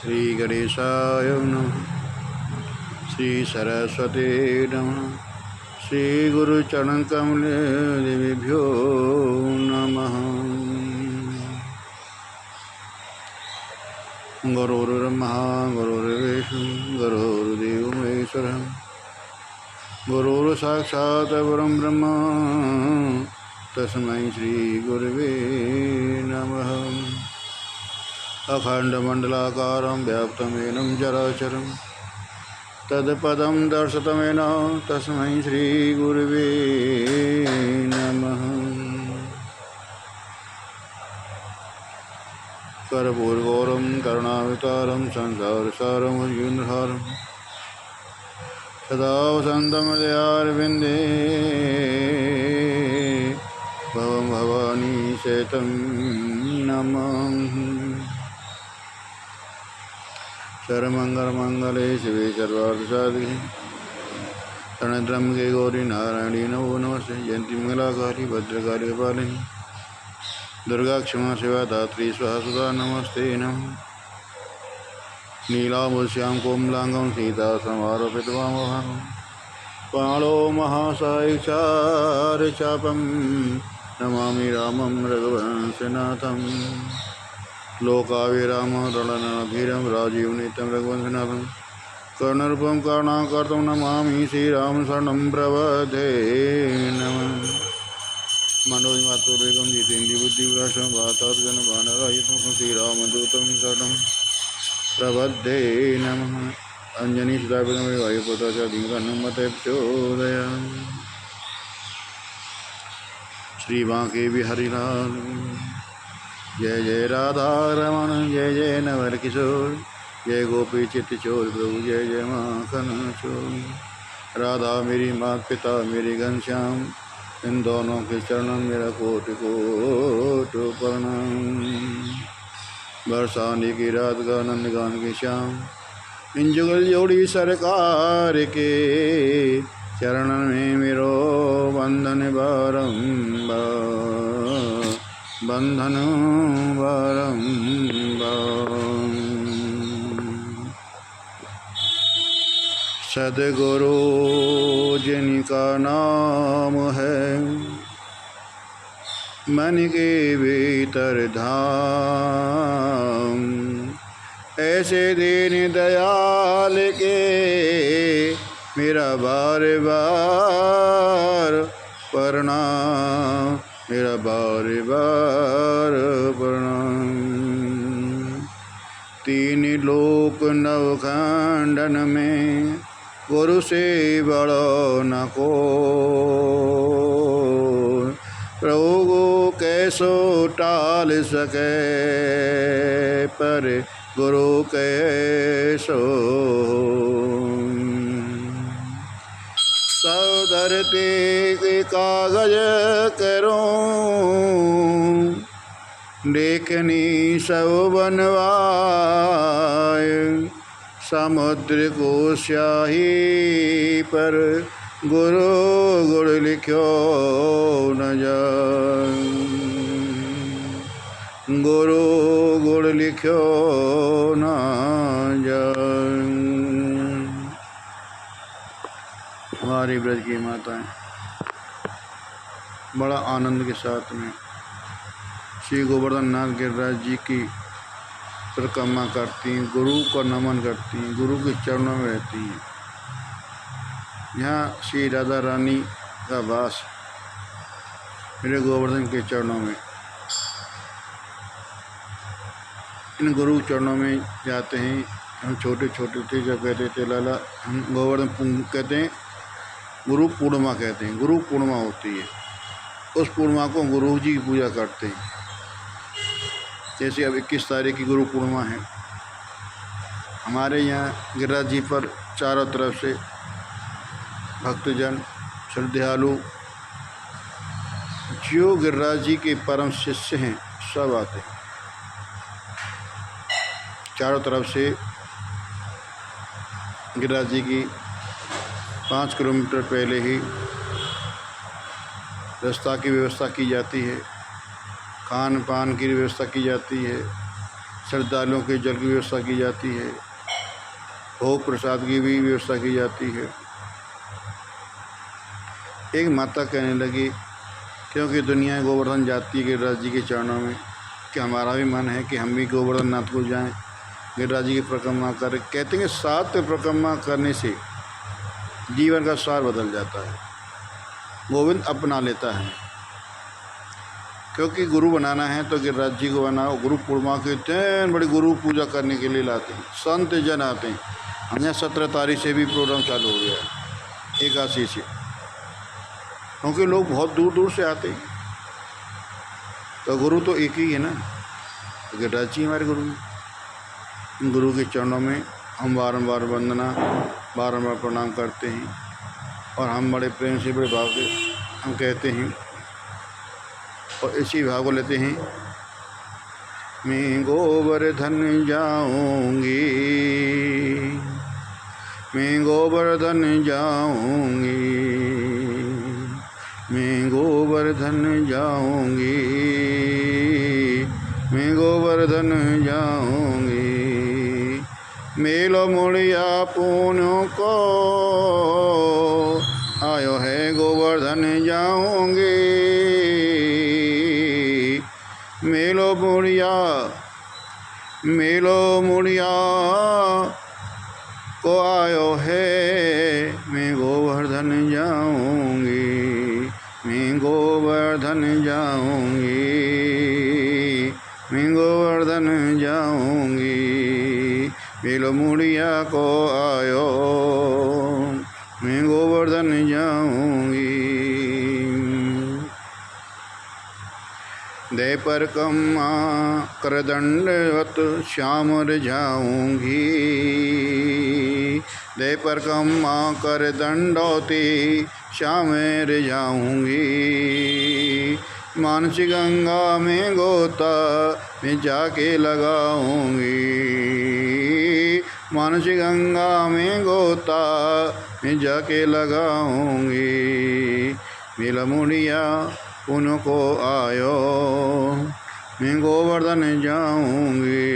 श्री गणेशाय नमः। श्री सरस्वती नमः। श्री गुरुचरण कमलेभ्यो नमः। गुरुर्ब्रह्मा गुरुर्विष्णु गुरुर्देवो महेश्वरः। गुरुर्साक्षात् परं ब्रह्म तस्मै श्री गुरवे नमः। अखण्डमण्डलाकारं व्याप्तं येन चराचरं तत्पदं दर्शितमेन तस्मै श्री गुरवे नमः। कर्पूरगौरं करुणावतारं संसारसारं भुजगेन्द्रहारं सदा वसन्तं हृदयारविन्दे भवं भवानी सहितं नमामि। सर्वमङ्गलमङ्गले शिवे सर्वार्थसाधिके शरणत्र्यम्बके गौरी नारायणी नमोस्तुते। जयन्ती मंगलाकाली भद्रकाली कपालिनी दुर्गा क्षमा शिवा धात्री स्वाहा सुधा नमस्ते नमः। नीलाभूषां कोमलांगं सीता समारोपितवामभागं पाणौ महासायिचारचापं नमामि रामं रघुवंशनाथं। लोकाभिरामं रणनभीरं राजीवनीतं रघुवंशनाथं कर्णरूपं करुणाकर्तं नमामि श्रीराम शरणं प्रपद्ये नमः। मनोजमातुर्वेगं जितेन्द्रिय बुद्धिविलासं वातात्मजनबाणरायितं श्रीरामदूतं शरणं प्रपद्ये नमः। अंजनीसुतापितं वायुपुत्रं च दीर्घन्नमते प्रचोदयामि। श्री बांके बिहारी लाल जय जय राधा रमण जय जय नवल किशोर जय गोपी चित्त चोर प्रभु जय जय माखन चोर। राधा मेरी माँ पिता मेरी घनश्याम इन दोनों के चरणों मेरा कोटि कोट प्रणाम। बरसाने की रात का आनंद गान के श्याम इन जुगल जोड़ी सरकार के चरण में मेरो बंधन बारंबार बंधन बारंबार। सद्गुरु जिनका नाम है मन के भीतर धाम ऐसे दीन दयाल के मेरा बार बार प्रणाम मेरा बार बार प्रणाम। तीन लोक नवखंडन में गुरु से बड़ो न को प्रभु को कैसो टाल सके पर गुरु कैसो। सब धरती के कागज करूं देखनी सब बनवाए समुद्र को स्याही पर गुरु गुण लिखो न जाए गुरु गुण लिखो न जाए। हमारी ब्रज की माताएं बड़ा आनंद के साथ में श्री गोवर्धन नाथ गिरिराज जी की परिक्रमा करती हैं, गुरु को नमन करती हैं, गुरु के चरणों में रहती हैं। यहाँ श्री राधा रानी का वास मेरे गोवर्धन के चरणों में। इन गुरु चरणों में जाते हैं। हम छोटे छोटे थे जब कहते थे लाला हम गोवर्धन कहते हैं, गुरु पूर्णिमा कहते हैं। गुरु पूर्णिमा होती है, उस पूर्णिमा को गुरु जी की पूजा करते हैं। जैसे अब 21 तारीख की गुरु पूर्णिमा है। हमारे यहाँ गिरिराज जी पर चारों तरफ से भक्तजन श्रद्धालु जो गिरिराज जी के परम शिष्य हैं सब आते हैं। चारों तरफ से गिरिराज जी की 5 किलोमीटर पहले ही रास्ता की व्यवस्था की जाती है, खान पान की व्यवस्था की जाती है, श्रद्धालुओं के जल की व्यवस्था की जाती है, भोग प्रसाद की भी व्यवस्था की जाती है। एक माता कहने लगी, क्योंकि दुनिया गोवर्धन जाती है गिरिराज जी के चरणों में, कि हमारा भी मन है कि हम भी गोवर्धन नाथ को जाएं, गिरिराज जी की परिक्रमा करें। कहते हैं कि 7 परिक्रमा करने से जीवन का सार बदल जाता है, गोविंद अपना लेता है। क्योंकि गुरु बनाना है तो गिरिराज जी को बनाओ। गुरु पूर्णिमा के दिन बड़ी गुरु पूजा करने के लिए लाते हैं, संत जन आते हैं। हमने 17 तारीख से भी प्रोग्राम चालू हो गया है, 81 से, क्योंकि लोग बहुत दूर दूर से आते हैं। तो गुरु तो एक ही है ना, तो गिरिराज जी हमारे गुरु हैं। गुरु के चरणों में हम बारंबार वंदना, बारंबार प्रणाम करते हैं, और हम बड़े प्रेम से, बड़े भाव से हम कहते हैं, और इसी भाव को लेते हैं। मैं गोवर्धन जाऊंगी, मैं गोवर्धन जाऊंगी, मैं गोवर्धन जाऊंगी, मैं गोवर्धन जाऊंगी। मेलो मुड़िया पुण्यों को आयो है गोवर्धन जाऊंगी। मेलो मुड़िया, मेलो मुड़िया को आयो है, मैं गोवर्धन जाऊंगी, मैं गोवर्धन जाऊंगी, मैं गोवर्धन जाऊंगी। मेलो मुड़िया को आयो, मैं गोवर्धन जाऊंगी। दे परिक्रमा कर दंडवत श्याम जाऊंगी, दे परिक्रमा कर दंडौती श्याम जाऊंगी। मानसी गंगा में गोता मैं जाके लगाऊंगी, मानसी गंगा में गोता मैं जाके लगाऊंगी। मेला मुड़िया उनको आयो, मैं गोवर्धन जाऊंगी।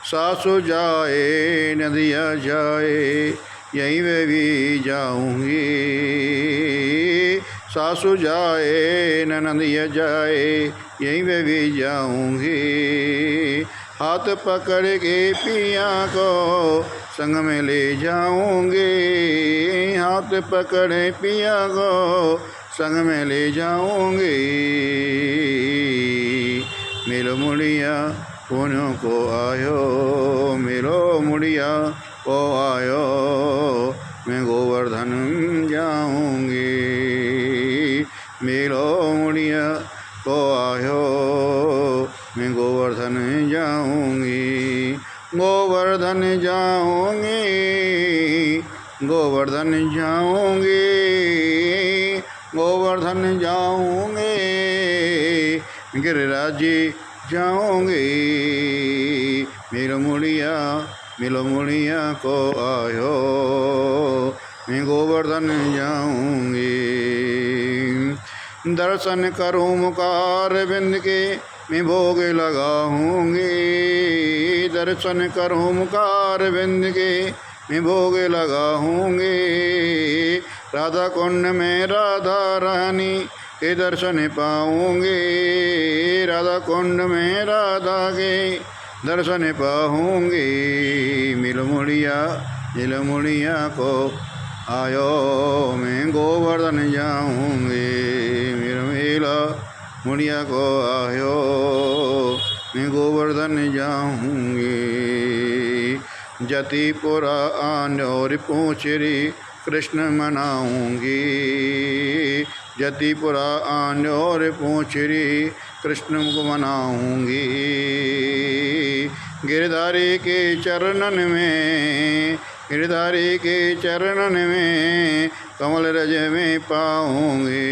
सासु जाए नदिया जाए, यहीं वे भी जाऊंगी। सासु जाए नदिया जाए, यहीं वे भी जाऊंगी। हाथ पकड़ के पिया को संग में ले जाऊंगी, हाथ पकड़े पिया को संग में ले जाऊंगी। मेलो मुड़िया पुण्यों को आयो, मेलो मुड़िया को आयो, मैं गोवर्धन जाऊंगी। मेलो मुड़िया को आयो, मैं गोवर्धन जाऊंगी। गोवर्धन जाऊंगी, गोवर्धन जाऊंगी, गोवर्धन जाऊंगी, गिरिराज जाऊंगी। मेलो मुड़िया, मेलो मुड़िया को आयो, मैं गोवर्धन जाऊंगी। दर्शन करूं मुखार बिंद के, मैं भोग लगाऊंगी। दर्शन करूं मुखार बिंद के, मैं भोग लगाऊंगी। राधा कुंड में राधा रानी के दर्शन पाऊंगी, राधा कुंड में राधा के दर्शन पाऊंगी। मिल मुड़िया को आयो, मैं गोवर्धन जाऊंगी। मिला मुड़िया को आयो, मैं गोवर्धन जाऊंगी। जतिपुरा आन्योर पूछरी कृष्ण मनाऊंगी। जतिपुरा आन्योर पूछरी कृष्ण को मनाऊंगी। गिरधारी के चरणन में, गिरधारी के चरणन में कमल रज में पाऊंगी।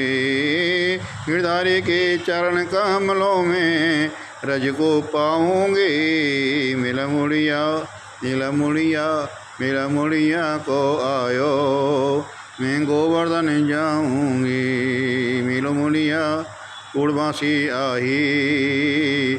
गिरधारी के चरण कमलों में रज को पाऊंगी। मिला मुड़िया, मिला मुड़िया, मिला मुड़िया को आयो, मैं गोवर्धन जाऊंगी। मिलो मुड़िया पूर्णमासी आही,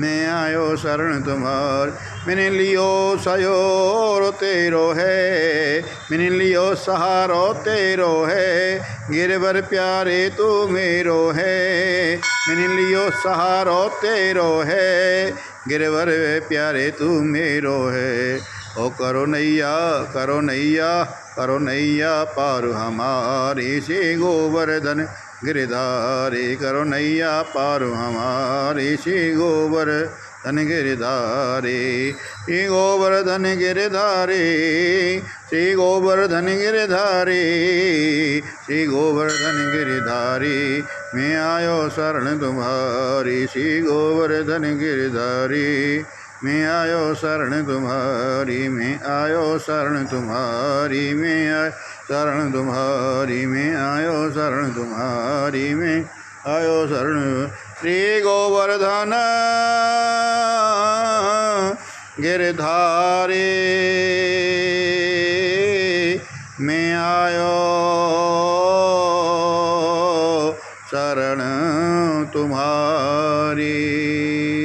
मैं आयो शरण तुम्हार। मैंने लियो सयोरो तेरो है, मैंने लियो सहारो तेरो है, गिरवर प्यारे तू मेरो है। मैंने लियो सहारो तेरो है, गिरवर प्यारे तू मेरो है। ओ करो नैया करो नैया करो नैया पार हमारी, श्री गोवर्धन गिरधारी। करो नैया पार हमारी, श्री गोवर्धन गिरधारी। श्री गोवर्धन गिरधारी, श्री गोवर्धन गिरधारी, श्री गोवर्धन गिरधारी। मैं आयो शरण तुम्हारी, श्री गोवर्धन गिरधारी। मैं आयो शरण तुम्हारी, मैं आयो शरण तुम्हारी, मैं आयो शरण तुम्हारी, मैं आयो शरण तुम्हारी, मैं आयो शरण। श्री गोवर्धन गिरधारी, मैं आयो शरण तुम्हारी।